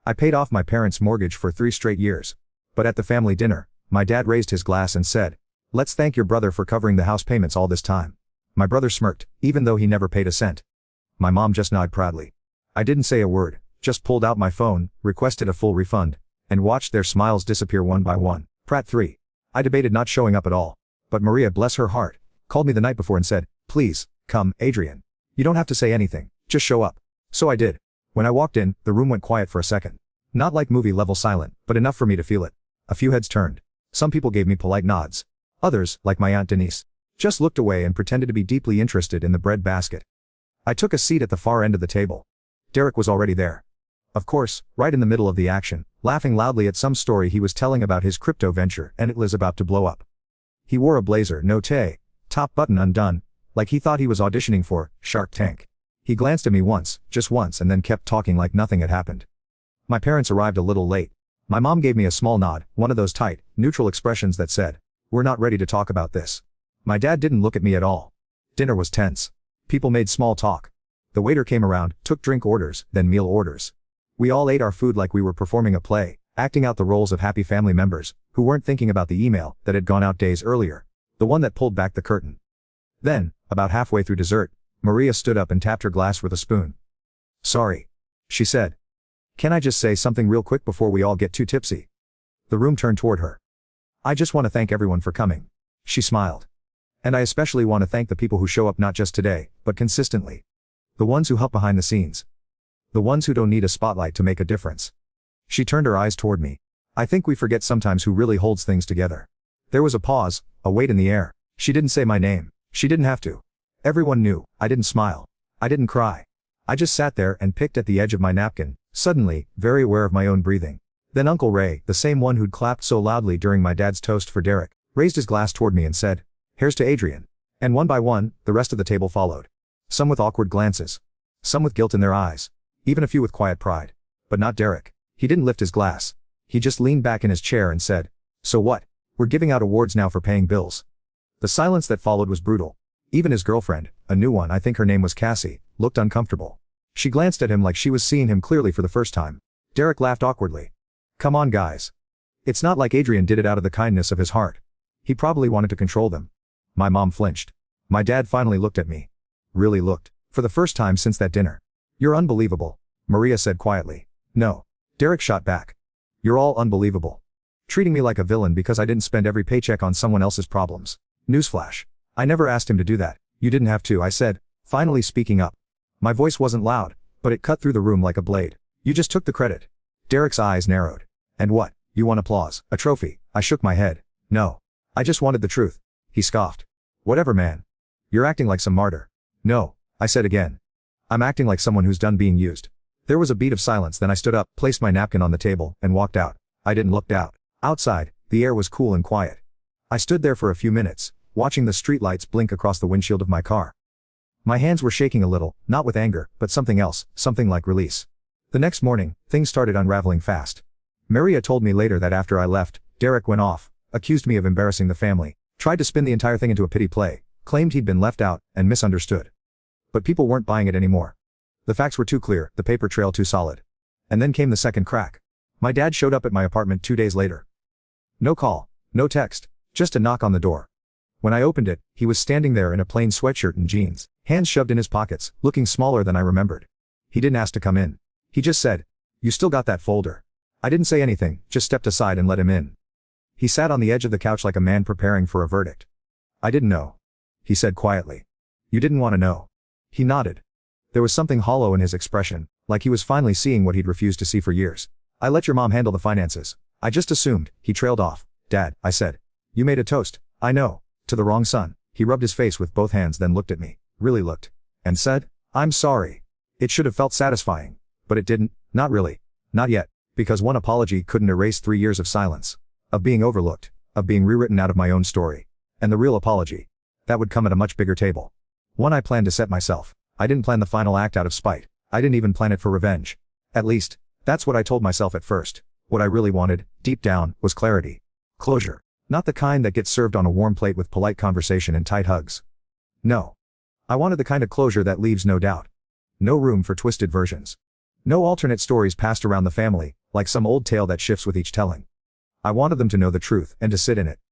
I paid off my parents' mortgage for 3 straight years. But at the family dinner, my dad raised his glass and said, "Let's thank your brother for covering the house payments all this time." My brother smirked, even though he never paid a cent. My mom just nodded proudly. I didn't say a word, just pulled out my phone, requested a full refund, and watched their smiles disappear one by one. Prat 3. I debated not showing up at all. But Maria, bless her heart, called me the night before and said, "Please, come, Adrian. You don't have to say anything, just show up." So I did. When I walked in, the room went quiet for a second. Not like movie level silent, but enough for me to feel it. A few heads turned. Some people gave me polite nods. Others, like my Aunt Denise, just looked away and pretended to be deeply interested in the bread basket. I took a seat at the far end of the table. Derek was already there. Of course, right in the middle of the action, laughing loudly at some story he was telling about his crypto venture and it was about to blow up. He wore a blazer, no tie, top button undone, like he thought he was auditioning for Shark Tank. He glanced at me once, just once, and then kept talking like nothing had happened. My parents arrived a little late. My mom gave me a small nod, one of those tight, neutral expressions that said, "We're not ready to talk about this." My dad didn't look at me at all. Dinner was tense. People made small talk. The waiter came around, took drink orders, then meal orders. We all ate our food like we were performing a play, acting out the roles of happy family members, who weren't thinking about the email that had gone out days earlier, the one that pulled back the curtain. Then, about halfway through dessert, Maria stood up and tapped her glass with a spoon. "Sorry," she said. "Can I just say something real quick before we all get too tipsy?" The room turned toward her. "I just want to thank everyone for coming." She smiled. "And I especially want to thank the people who show up not just today, but consistently. The ones who help behind the scenes. The ones who don't need a spotlight to make a difference." She turned her eyes toward me. "I think we forget sometimes who really holds things together." There was a pause, a weight in the air. She didn't say my name. She didn't have to. Everyone knew. I didn't smile. I didn't cry. I just sat there and picked at the edge of my napkin, suddenly, very aware of my own breathing. Then Uncle Ray, the same one who'd clapped so loudly during my dad's toast for Derek, raised his glass toward me and said, "Here's to Adrian." And one by one, the rest of the table followed. Some with awkward glances. Some with guilt in their eyes. Even a few with quiet pride. But not Derek. He didn't lift his glass. He just leaned back in his chair and said, "So what? We're giving out awards now for paying bills." The silence that followed was brutal. Even his girlfriend, a new one, I think her name was Cassie, looked uncomfortable. She glanced at him like she was seeing him clearly for the first time. Derek laughed awkwardly. "Come on, guys. It's not like Adrian did it out of the kindness of his heart. He probably wanted to control them." My mom flinched. My dad finally looked at me. Really looked. For the first time since that dinner. "You're unbelievable," Maria said quietly. "No." Derek shot back. "You're all unbelievable. Treating me like a villain because I didn't spend every paycheck on someone else's problems. Newsflash. I never asked him to do that. You didn't have to," I said, finally speaking up. My voice wasn't loud, but it cut through the room like a blade. "You just took the credit." Derek's eyes narrowed. "And what? You want applause? A trophy?" I shook my head. "No. I just wanted the truth." He scoffed. "Whatever, man. You're acting like some martyr." "No," I said again. "I'm acting like someone who's done being used." There was a beat of silence, then I stood up, placed my napkin on the table, and walked out. I didn't look out. Outside, the air was cool and quiet. I stood there for a few minutes, watching the streetlights blink across the windshield of my car. My hands were shaking a little, not with anger, but something else, something like release. The next morning, things started unraveling fast. Maria told me later that after I left, Derek went off, accused me of embarrassing the family, tried to spin the entire thing into a pity play, claimed he'd been left out, and misunderstood. But people weren't buying it anymore. The facts were too clear, the paper trail too solid. And then came the second crack. My dad showed up at my apartment 2 days later. No call, no text, just a knock on the door. When I opened it, he was standing there in a plain sweatshirt and jeans, hands shoved in his pockets, looking smaller than I remembered. He didn't ask to come in. He just said, "You still got that folder?" I didn't say anything, just stepped aside and let him in. He sat on the edge of the couch like a man preparing for a verdict. "I didn't know," he said quietly. "You didn't want to know." He nodded. There was something hollow in his expression, like he was finally seeing what he'd refused to see for years. "I let your mom handle the finances. I just assumed," he trailed off. "Dad," I said. "You made a toast, I know, to the wrong son." He rubbed his face with both hands, then looked at me, really looked, and said, "I'm sorry. It should have felt satisfying. But it didn't, not really. Not yet, because one apology couldn't erase 3 years of silence. Of being overlooked, of being rewritten out of my own story. And the real apology. That would come at a much bigger table. One I planned to set myself. I didn't plan the final act out of spite. I didn't even plan it for revenge. At least, that's what I told myself at first. What I really wanted, deep down, was clarity. Closure. Not the kind that gets served on a warm plate with polite conversation and tight hugs. No. I wanted the kind of closure that leaves no doubt. No room for twisted versions. No alternate stories passed around the family, like some old tale that shifts with each telling. I wanted them to know the truth and to sit in it.